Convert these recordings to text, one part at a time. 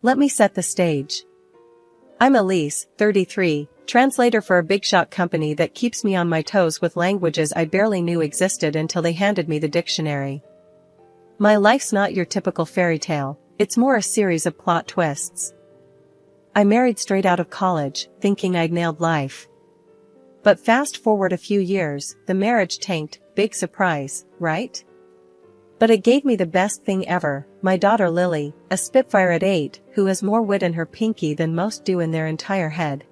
Let me set the stage. I'm Elise, 33, translator for a big shot company that keeps me on my toes with languages I barely knew existed until they handed me the dictionary. My life's not your typical fairy tale, it's more a series of plot twists. I married straight out of college, thinking I'd nailed life. But fast forward a few years, the marriage tanked, big surprise, right? But it gave me the best thing ever, my daughter Lily, a spitfire at 8, who has more wit in her pinky than most do in their entire head.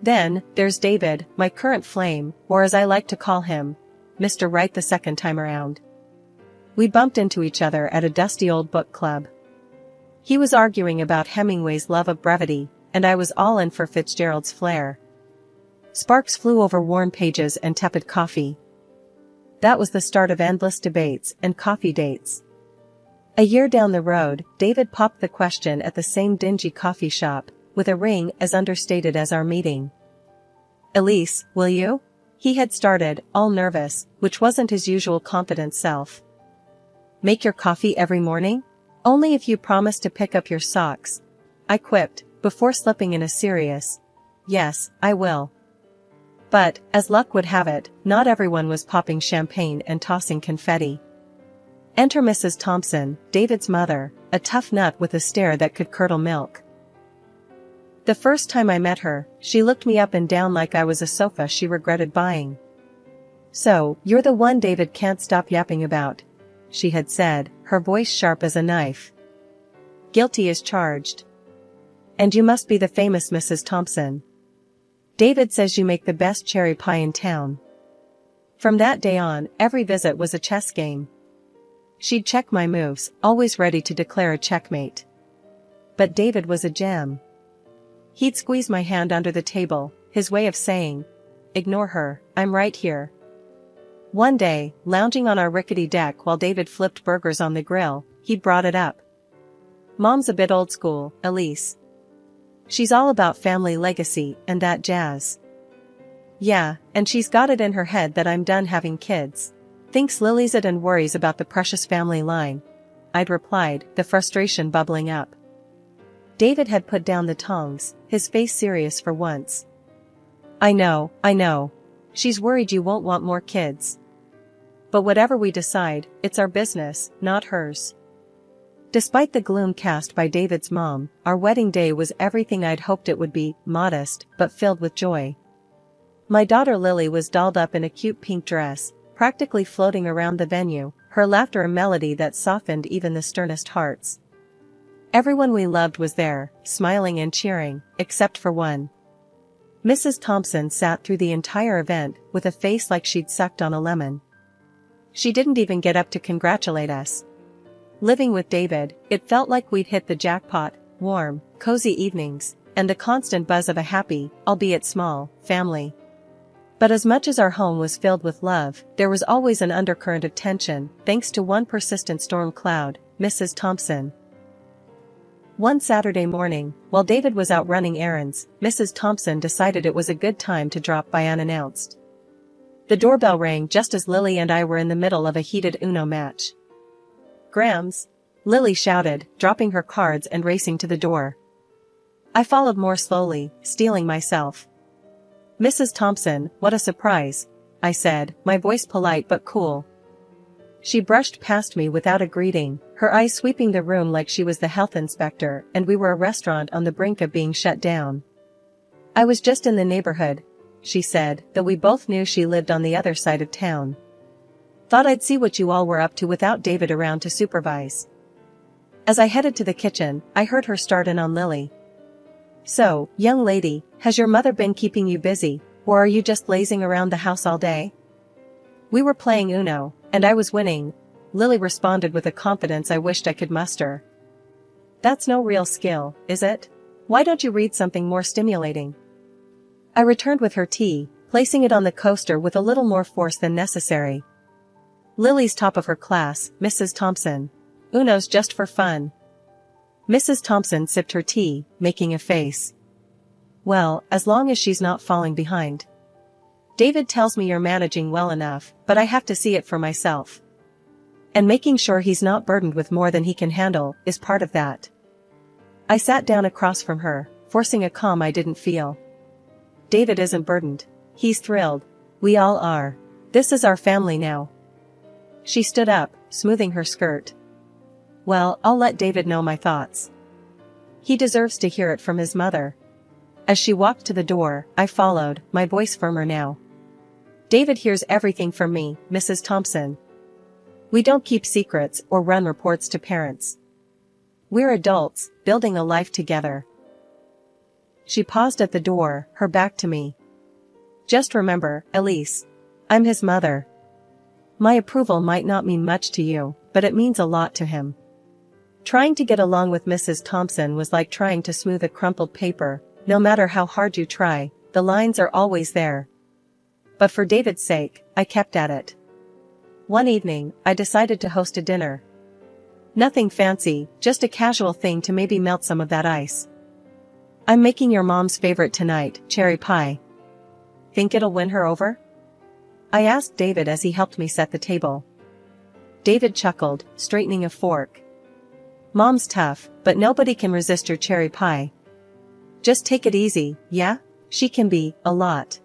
Then, there's David, my current flame, or as I like to call him, Mr. Right the second time around. We bumped into each other at a dusty old book club. He was arguing about Hemingway's love of brevity, and I was all in for Fitzgerald's flair. Sparks flew over worn pages and tepid coffee. That was the start of endless debates and coffee dates. A year down the road, David popped the question at the same dingy coffee shop, with a ring as understated as our meeting. "Elise, will you?" He had started, all nervous, which wasn't his usual confident self. "Make your coffee every morning? Only if you promise to pick up your socks," I quipped, before slipping in a serious, "Yes, I will." But, as luck would have it, not everyone was popping champagne and tossing confetti. Enter Mrs. Thompson, David's mother, a tough nut with a stare that could curdle milk. The first time I met her, she looked me up and down like I was a sofa she regretted buying. "So, you're the one David can't stop yapping about," she had said, her voice sharp as a knife. "Guilty as charged. And you must be the famous Mrs. Thompson. David says you make the best cherry pie in town." From that day on, every visit was a chess game. She'd check my moves, always ready to declare a checkmate. But David was a gem. He'd squeeze my hand under the table, his way of saying, "Ignore her, I'm right here." One day, lounging on our rickety deck while David flipped burgers on the grill, he brought it up. "Mom's a bit old school, Elise. She's all about family legacy and that jazz. Yeah, and she's got it in her head that I'm done having kids. Thinks Lily's it and worries about the precious family line," I'd replied, the frustration bubbling up. David had put down the tongs, his face serious for once. I know. She's worried you won't want more kids. But whatever we decide, it's our business, not hers." Despite the gloom cast by David's mom, our wedding day was everything I'd hoped it would be, modest, but filled with joy. My daughter Lily was dolled up in a cute pink dress, practically floating around the venue, her laughter a melody that softened even the sternest hearts. Everyone we loved was there, smiling and cheering, except for one. Mrs. Thompson sat through the entire event with a face like she'd sucked on a lemon. She didn't even get up to congratulate us. Living with David, it felt like we'd hit the jackpot, warm, cozy evenings, and the constant buzz of a happy, albeit small, family. But as much as our home was filled with love, there was always an undercurrent of tension, thanks to one persistent storm cloud, Mrs. Thompson. One Saturday morning, while David was out running errands, Mrs. Thompson decided it was a good time to drop by unannounced. The doorbell rang just as Lily and I were in the middle of a heated Uno match. "Grams!" Lily shouted, dropping her cards and racing to the door. I followed more slowly, steeling myself. "Mrs. Thompson, what a surprise," I said, my voice polite but cool. She brushed past me without a greeting, her eyes sweeping the room like she was the health inspector and we were a restaurant on the brink of being shut down. "I was just in the neighborhood," she said, though we both knew she lived on the other side of town. "Thought I'd see what you all were up to without David around to supervise." As I headed to the kitchen, I heard her start in on Lily. "So, young lady, has your mother been keeping you busy, or are you just lazing around the house all day?" "We were playing Uno, and I was winning," Lily responded with a confidence I wished I could muster. "That's no real skill, is it? Why don't you read something more stimulating?" I returned with her tea, placing it on the coaster with a little more force than necessary. "Lily's top of her class, Mrs. Thompson. Uno's just for fun." Mrs. Thompson sipped her tea, making a face. "Well, as long as she's not falling behind. David tells me you're managing well enough, but I have to see it for myself. And making sure he's not burdened with more than he can handle is part of that." I sat down across from her, forcing a calm I didn't feel. David isn't burdened. He's thrilled. We all are. This is our family now. She stood up, smoothing her skirt. Well, I'll let David know my thoughts. He deserves to hear it from his mother. As she walked to the door, I followed, my voice firmer now. David hears everything from me, Mrs. Thompson. We don't keep secrets or run reports to parents. We're adults, building a life together. She paused at the door, her back to me. Just remember, Elise. I'm his mother. My approval might not mean much to you, but it means a lot to him. Trying to get along with Mrs. Thompson was like trying to smooth a crumpled paper. No matter how hard you try, the lines are always there. But for David's sake, I kept at it. One evening, I decided to host a dinner. Nothing fancy, just a casual thing to maybe melt some of that ice. I'm making your mom's favorite tonight, cherry pie. Think it'll win her over? I asked David as he helped me set the table. David chuckled, straightening a fork. Mom's tough, but nobody can resist your cherry pie. Just take it easy, yeah? She can be, a lot.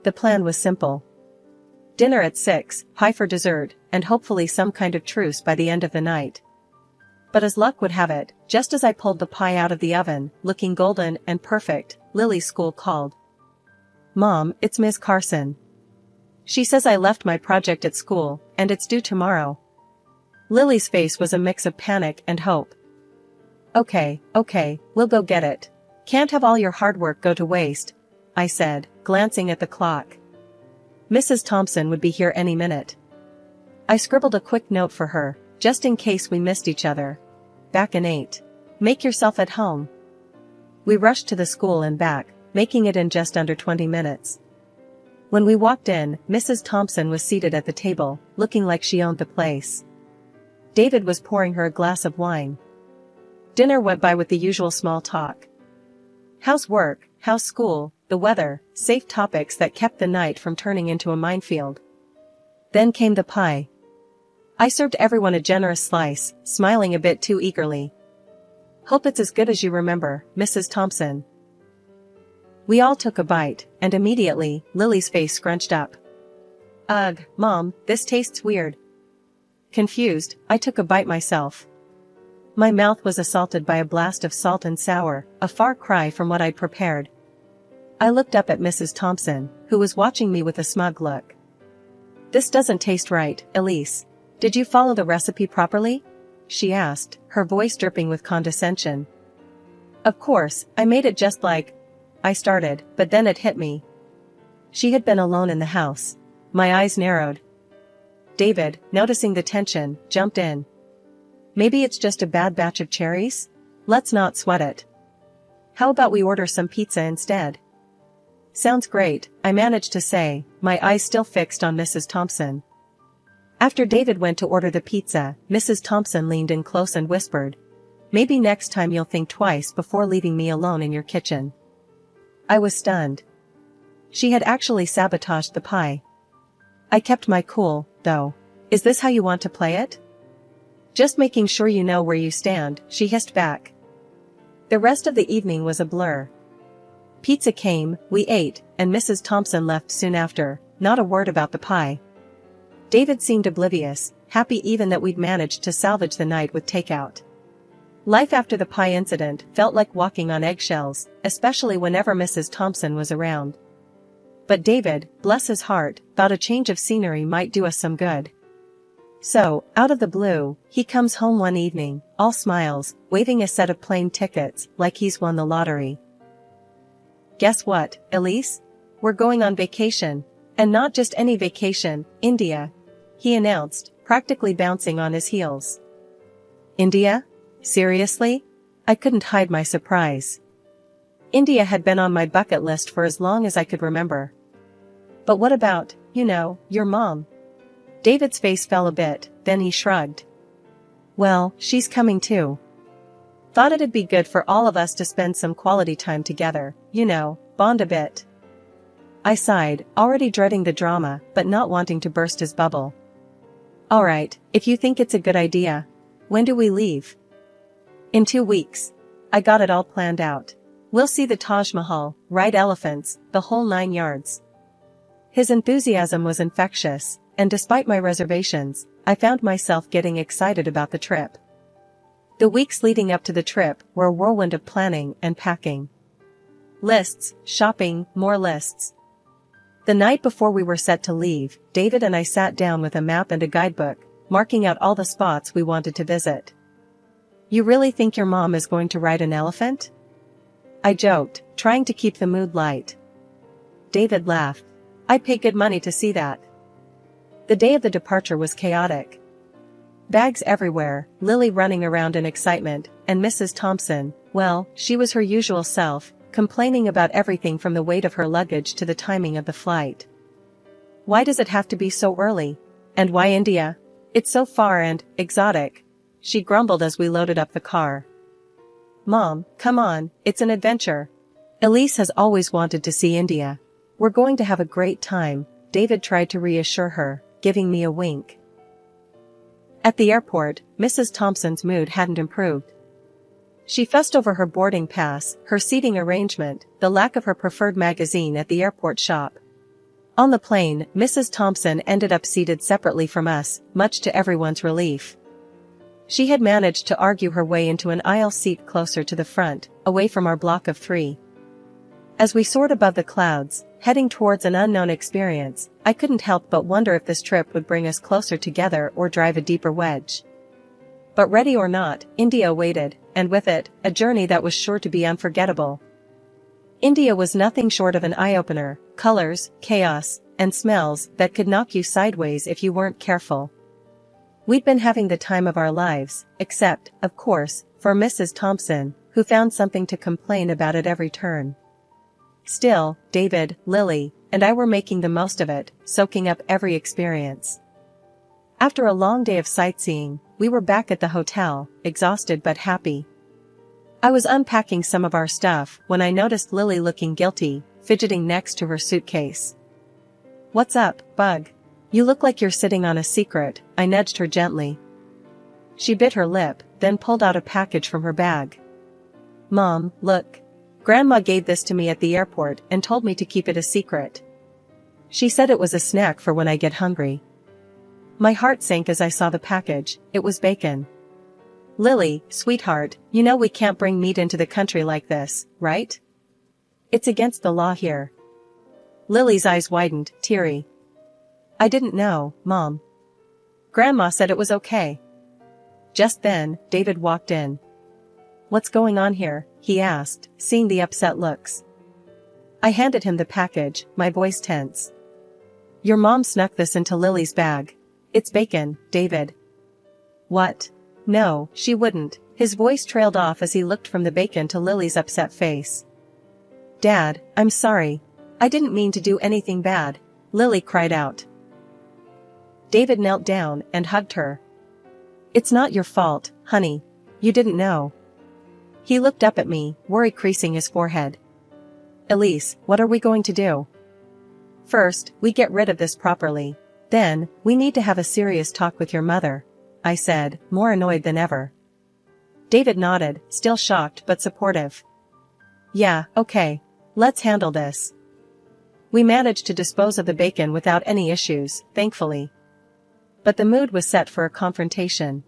The plan was simple. Dinner at 6, pie for dessert, and hopefully some kind of truce by the end of the night. But as luck would have it, just as I pulled the pie out of the oven, looking golden and perfect, Lily's school called. Mom, it's Ms. Carson. She says I left my project at school, and it's due tomorrow. Lily's face was a mix of panic and hope. Okay, we'll go get it. Can't have all your hard work go to waste, I said, glancing at the clock. Mrs. Thompson would be here any minute. I scribbled a quick note for her, just in case we missed each other. Back in 8. Make yourself at home. We rushed to the school and back, making it in just under 20 minutes. When we walked in, Mrs. Thompson was seated at the table, looking like she owned the place. David was pouring her a glass of wine. Dinner went by with the usual small talk. How's work, how's school, the weather, safe topics that kept the night from turning into a minefield. Then came the pie. I served everyone a generous slice, smiling a bit too eagerly. Hope it's as good as you remember, Mrs. Thompson. We all took a bite, and immediately, Lily's face scrunched up. Ugh, Mom, this tastes weird. Confused, I took a bite myself. My mouth was assaulted by a blast of salt and sour, a far cry from what I'd prepared. I looked up at Mrs. Thompson, who was watching me with a smug look. This doesn't taste right, Elise. Did you follow the recipe properly? She asked, her voice dripping with condescension. Of course, I made it just like I started, but then it hit me. She had been alone in the house. My eyes narrowed. David, noticing the tension, jumped in. Maybe it's just a bad batch of cherries? Let's not sweat it. How about we order some pizza instead? Sounds great, I managed to say, my eyes still fixed on Mrs. Thompson. After David went to order the pizza, Mrs. Thompson leaned in close and whispered, maybe next time you'll think twice before leaving me alone in your kitchen. I was stunned. She had actually sabotaged the pie. I kept my cool, though. Is this how you want to play it? Just making sure you know where you stand, she hissed back. The rest of the evening was a blur. Pizza came, we ate, and Mrs. Thompson left soon after, not a word about the pie. David seemed oblivious, happy even that we'd managed to salvage the night with takeout. Life after the pie incident felt like walking on eggshells, especially whenever Mrs. Thompson was around. But David, bless his heart, thought a change of scenery might do us some good. So, out of the blue, he comes home one evening, all smiles, waving a set of plane tickets, like he's won the lottery. Guess what, Elise? We're going on vacation. And not just any vacation, India, he announced, practically bouncing on his heels. India? Seriously? I couldn't hide my surprise. India had been on my bucket list for as long as I could remember. But what about, your mom? David's face fell a bit, then he shrugged. Well, she's coming too. Thought it'd be good for all of us to spend some quality time together, bond a bit. I sighed, already dreading the drama, but not wanting to burst his bubble. Alright, if you think it's a good idea. When do we leave? In 2 weeks. I got it all planned out. We'll see the Taj Mahal, ride elephants, the whole 9 yards. His enthusiasm was infectious, and despite my reservations, I found myself getting excited about the trip. The weeks leading up to the trip were a whirlwind of planning and packing. Lists, shopping, more lists. The night before we were set to leave, David and I sat down with a map and a guidebook, marking out all the spots we wanted to visit. "You really think your mom is going to ride an elephant?" I joked, trying to keep the mood light. David laughed. "I'd pay good money to see that." The day of the departure was chaotic. Bags everywhere, Lily running around in excitement, and Mrs. Thompson, well, she was her usual self, complaining about everything from the weight of her luggage to the timing of the flight. "Why does it have to be so early? And why India? It's so far and exotic," she grumbled as we loaded up the car. "Mom, come on, it's an adventure. Elise has always wanted to see India. We're going to have a great time," David tried to reassure her, giving me a wink. At the airport, Mrs. Thompson's mood hadn't improved. She fussed over her boarding pass, her seating arrangement, the lack of her preferred magazine at the airport shop. On the plane, Mrs. Thompson ended up seated separately from us, much to everyone's relief. She had managed to argue her way into an aisle seat closer to the front, away from our block of 3. As we soared above the clouds, heading towards an unknown experience, I couldn't help but wonder if this trip would bring us closer together or drive a deeper wedge. But ready or not, India awaited, and with it, a journey that was sure to be unforgettable. India was nothing short of an eye-opener, colors, chaos, and smells that could knock you sideways if you weren't careful. We'd been having the time of our lives, except, of course, for Mrs. Thompson, who found something to complain about at every turn. Still, David, Lily, and I were making the most of it, soaking up every experience. After a long day of sightseeing, we were back at the hotel, exhausted but happy. I was unpacking some of our stuff when I noticed Lily looking guilty, fidgeting next to her suitcase. "What's up, Bug? You look like you're sitting on a secret," I nudged her gently. She bit her lip, then pulled out a package from her bag. "Mom, look. Grandma gave this to me at the airport and told me to keep it a secret. She said it was a snack for when I get hungry." My heart sank as I saw the package. It was bacon. "Lily, sweetheart, you know we can't bring meat into the country like this, right? It's against the law here." Lily's eyes widened, teary. "I didn't know, Mom. Grandma said it was okay." Just then, David walked in. "What's going on here?" he asked, seeing the upset looks. I handed him the package, my voice tense. "Your mom snuck this into Lily's bag. It's bacon, David." "What? No, she wouldn't." His voice trailed off as he looked from the bacon to Lily's upset face. "Dad, I'm sorry. I didn't mean to do anything bad," Lily cried out. David knelt down and hugged her. "It's not your fault, honey. You didn't know." He looked up at me, worry creasing his forehead. "Elise, what are we going to do? First, we get rid of this properly. Then, we need to have a serious talk with your mother," I said, more annoyed than ever. David nodded, still shocked but supportive. "Yeah, okay. Let's handle this." We managed to dispose of the bacon without any issues, thankfully. But the mood was set for a confrontation.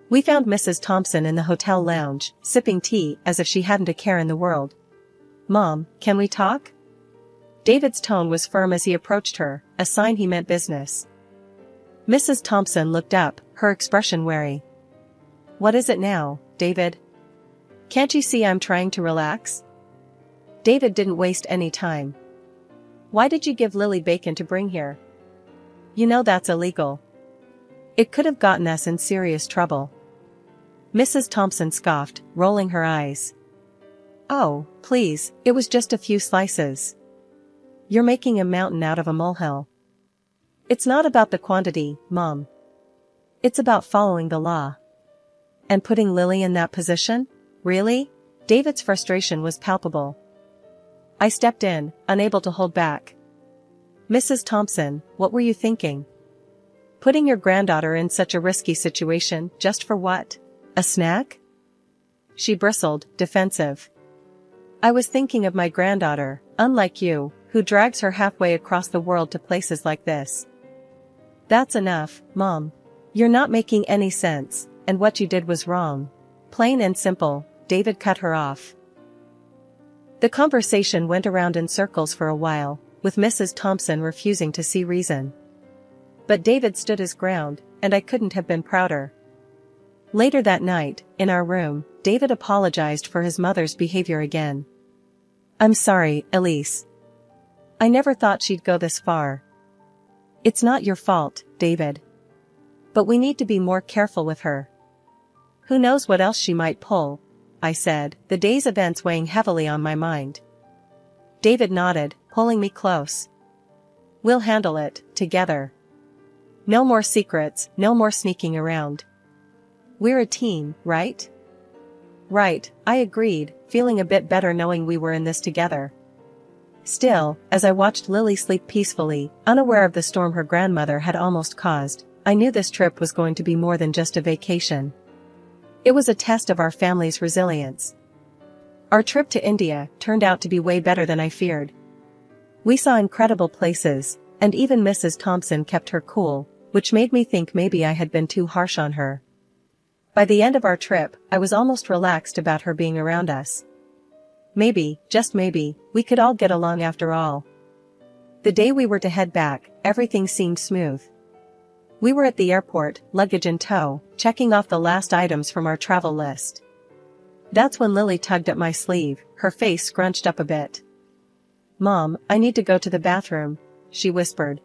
We found Mrs. Thompson in the hotel lounge, sipping tea as if she hadn't a care in the world. "Mom, can we talk?" David's tone was firm as he approached her, a sign he meant business. Mrs. Thompson looked up, her expression wary. "What is it now, David? Can't you see I'm trying to relax?" David didn't waste any time. "Why did you give Lily bacon to bring here? You know that's illegal. It could have gotten us in serious trouble." Mrs. Thompson scoffed, rolling her eyes. "Oh, please, it was just a few slices. You're making a mountain out of a molehill." "It's not about the quantity, Mom. It's about following the law." "And putting Lily in that position? Really?" David's frustration was palpable. I stepped in, unable to hold back. "Mrs. Thompson, what were you thinking? Putting your granddaughter in such a risky situation, just for what? A snack?" she bristled, defensive. I was thinking of my granddaughter, unlike you, who drags her halfway across the world to places like this. That's enough, Mom. You're not making any sense, and what you did was wrong. Plain and simple, David cut her off. The conversation went around in circles for a while, with Mrs. Thompson refusing to see reason. But David stood his ground, and I couldn't have been prouder. Later that night, in our room, David apologized for his mother's behavior again. I'm sorry, Elise. I never thought she'd go this far. It's not your fault, David. But we need to be more careful with her. Who knows what else she might pull, I said, the day's events weighing heavily on my mind. David nodded, pulling me close. We'll handle it, together. No more secrets, no more sneaking around. We're a team, right? Right, I agreed, feeling a bit better knowing we were in this together. Still, as I watched Lily sleep peacefully, unaware of the storm her grandmother had almost caused, I knew this trip was going to be more than just a vacation. It was a test of our family's resilience. Our trip to India turned out to be way better than I feared. We saw incredible places, and even Mrs. Thompson kept her cool, which made me think maybe I had been too harsh on her. By the end of our trip, I was almost relaxed about her being around us. Maybe, just maybe, we could all get along after all. The day we were to head back, everything seemed smooth. We were at the airport, luggage in tow, checking off the last items from our travel list. That's when Lily tugged at my sleeve, her face scrunched up a bit. Mom, I need to go to the bathroom, she whispered.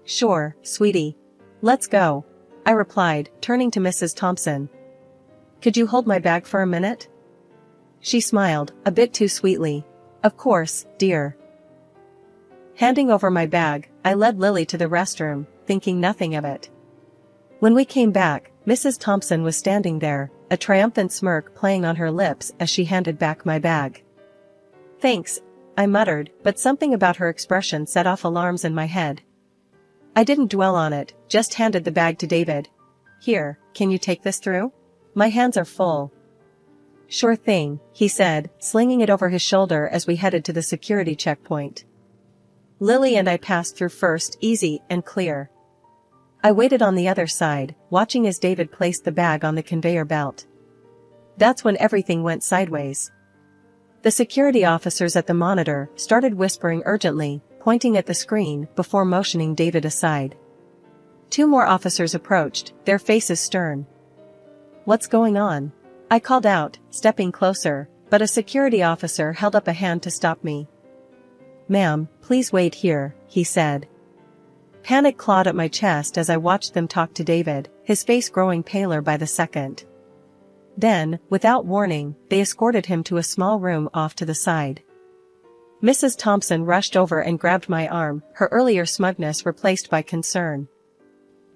Sure, sweetie. Let's go, I replied, turning to Mrs. Thompson. Could you hold my bag for a minute? She smiled, a bit too sweetly. Of course, dear. Handing over my bag, I led Lily to the restroom, thinking nothing of it. When we came back, Mrs. Thompson was standing there, a triumphant smirk playing on her lips as she handed back my bag. Thanks, I muttered, but something about her expression set off alarms in my head. I didn't dwell on it, just handed the bag to David. Here, can you take this through? My hands are full. Sure thing, he said, slinging it over his shoulder as we headed to the security checkpoint. Lily and I passed through first, easy and clear. I waited on the other side, watching as David placed the bag on the conveyor belt. That's when everything went sideways. The security officers at the monitor started whispering urgently, pointing at the screen before motioning David aside. 2 more officers approached, their faces stern. What's going on? I called out, stepping closer, but a security officer held up a hand to stop me. Ma'am, please wait here, he said. Panic clawed at my chest as I watched them talk to David, his face growing paler by the second. Then, without warning, they escorted him to a small room off to the side. Mrs. Thompson rushed over and grabbed my arm, her earlier smugness replaced by concern.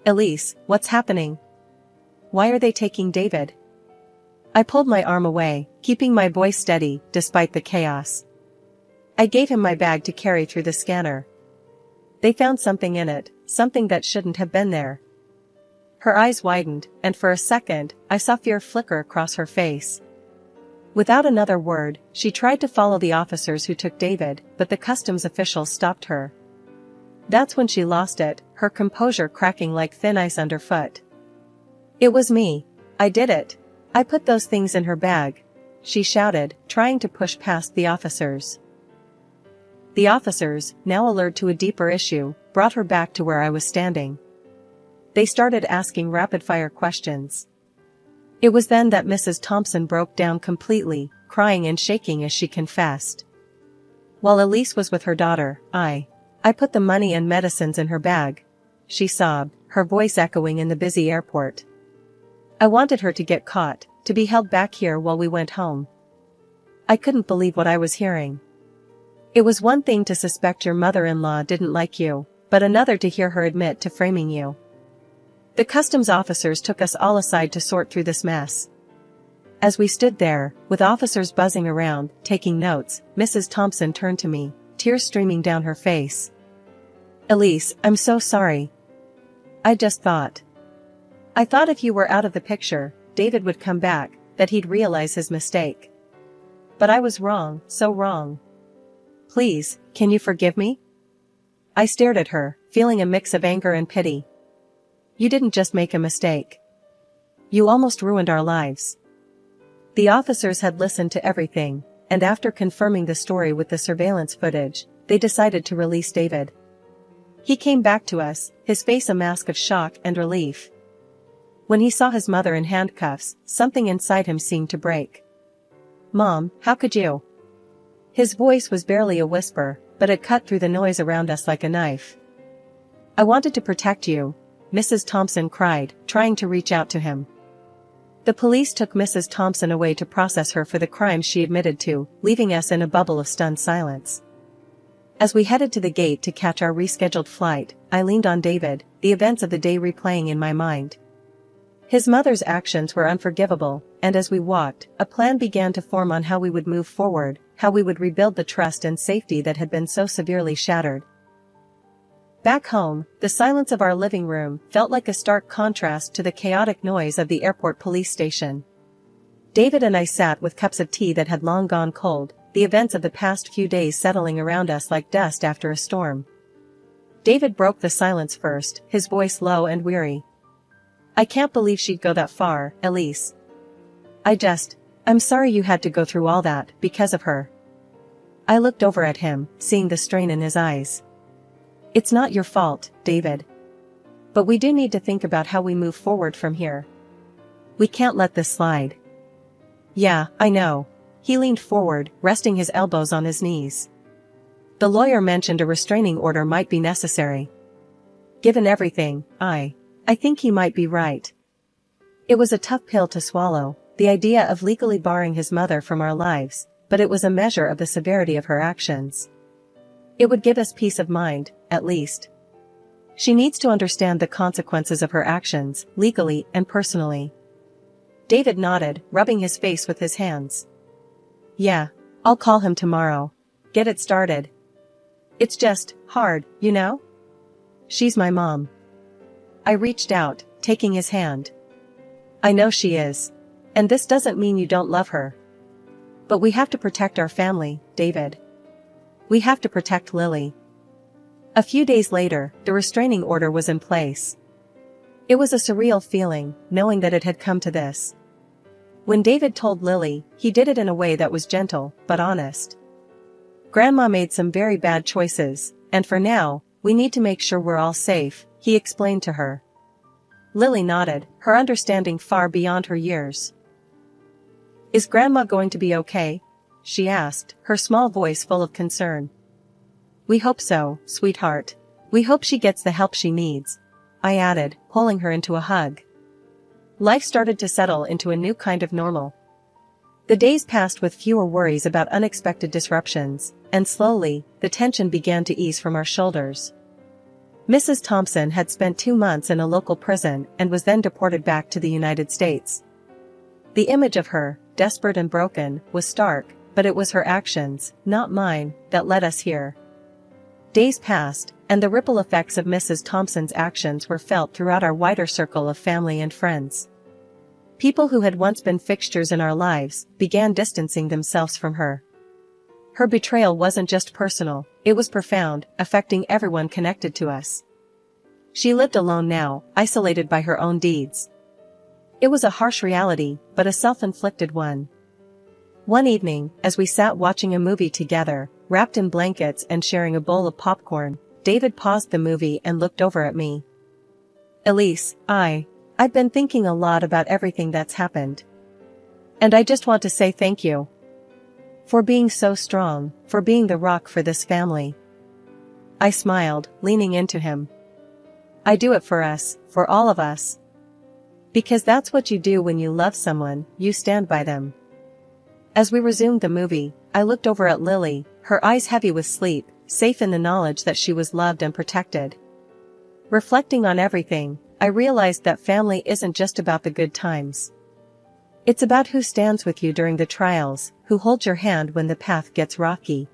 Elise, what's happening? Why are they taking David? I pulled my arm away, keeping my voice steady, despite the chaos. I gave him my bag to carry through the scanner. They found something in it, something that shouldn't have been there. Her eyes widened, and for a second, I saw fear flicker across her face. Without another word, she tried to follow the officers who took David, but the customs officials stopped her. That's when she lost it, her composure cracking like thin ice underfoot. It was me. I did it. I put those things in her bag, she shouted, trying to push past the officers. The officers, now alert to a deeper issue, brought her back to where I was standing. They started asking rapid-fire questions. It was then that Mrs. Thompson broke down completely, crying and shaking as she confessed. While Elise was with her daughter, I put the money and medicines in her bag, she sobbed, her voice echoing in the busy airport. I wanted her to get caught, to be held back here while we went home. I couldn't believe what I was hearing. It was one thing to suspect your mother-in-law didn't like you, but another to hear her admit to framing you. The customs officers took us all aside to sort through this mess. As we stood there, with officers buzzing around, taking notes, Mrs. Thompson turned to me, tears streaming down her face. Elise, I'm so sorry. I thought if you were out of the picture, David would come back, that he'd realize his mistake. But I was wrong, so wrong. Please, can you forgive me? I stared at her, feeling a mix of anger and pity. You didn't just make a mistake. You almost ruined our lives. The officers had listened to everything, and after confirming the story with the surveillance footage, they decided to release David. He came back to us, his face a mask of shock and relief. When he saw his mother in handcuffs, something inside him seemed to break. Mom, how could you? His voice was barely a whisper, but it cut through the noise around us like a knife. I wanted to protect you, Mrs. Thompson cried, trying to reach out to him. The police took Mrs. Thompson away to process her for the crimes she admitted to, leaving us in a bubble of stunned silence. As we headed to the gate to catch our rescheduled flight, I leaned on David, the events of the day replaying in my mind. His mother's actions were unforgivable, and as we walked, a plan began to form on how we would move forward, how we would rebuild the trust and safety that had been so severely shattered. Back home, the silence of our living room felt like a stark contrast to the chaotic noise of the airport police station. David and I sat with cups of tea that had long gone cold, the events of the past few days settling around us like dust after a storm. David broke the silence first, his voice low and weary. I can't believe she'd go that far, Elise. I'm sorry you had to go through all that, because of her. I looked over at him, seeing the strain in his eyes. It's not your fault, David. But we do need to think about how we move forward from here. We can't let this slide. Yeah, I know. He leaned forward, resting his elbows on his knees. The lawyer mentioned a restraining order might be necessary. Given everything, I think he might be right. It was a tough pill to swallow, the idea of legally barring his mother from our lives, but it was a measure of the severity of her actions. It would give us peace of mind, at least. She needs to understand the consequences of her actions, legally and personally. David nodded, rubbing his face with his hands. Yeah, I'll call him tomorrow. Get it started. It's just hard, you know? She's my mom. I reached out, taking his hand. I know she is. And this doesn't mean you don't love her. But we have to protect our family, David. We have to protect Lily. A few days later, the restraining order was in place. It was a surreal feeling, knowing that it had come to this. When David told Lily, he did it in a way that was gentle, but honest. Grandma made some very bad choices, and for now, we need to make sure we're all safe, he explained to her. Lily nodded, her understanding far beyond her years. Is Grandma going to be okay? She asked, her small voice full of concern. We hope so, sweetheart. We hope she gets the help she needs, I added, pulling her into a hug. Life started to settle into a new kind of normal. The days passed with fewer worries about unexpected disruptions, and slowly, the tension began to ease from our shoulders. Mrs. Thompson had spent 2 months in a local prison and was then deported back to the United States. The image of her, desperate and broken, was stark, but it was her actions, not mine, that led us here. Days passed, and the ripple effects of Mrs. Thompson's actions were felt throughout our wider circle of family and friends. People who had once been fixtures in our lives began distancing themselves from her. Her betrayal wasn't just personal, it was profound, affecting everyone connected to us. She lived alone now, isolated by her own deeds. It was a harsh reality, but a self-inflicted one. One evening, as we sat watching a movie together, wrapped in blankets and sharing a bowl of popcorn, David paused the movie and looked over at me. Elise, I've been thinking a lot about everything that's happened. And I just want to say thank you. For being so strong, for being the rock for this family. I smiled, leaning into him. I do it for us, for all of us. Because that's what you do when you love someone, you stand by them. As we resumed the movie, I looked over at Lily, her eyes heavy with sleep, safe in the knowledge that she was loved and protected. Reflecting on everything, I realized that family isn't just about the good times. It's about who stands with you during the trials, who holds your hand when the path gets rocky.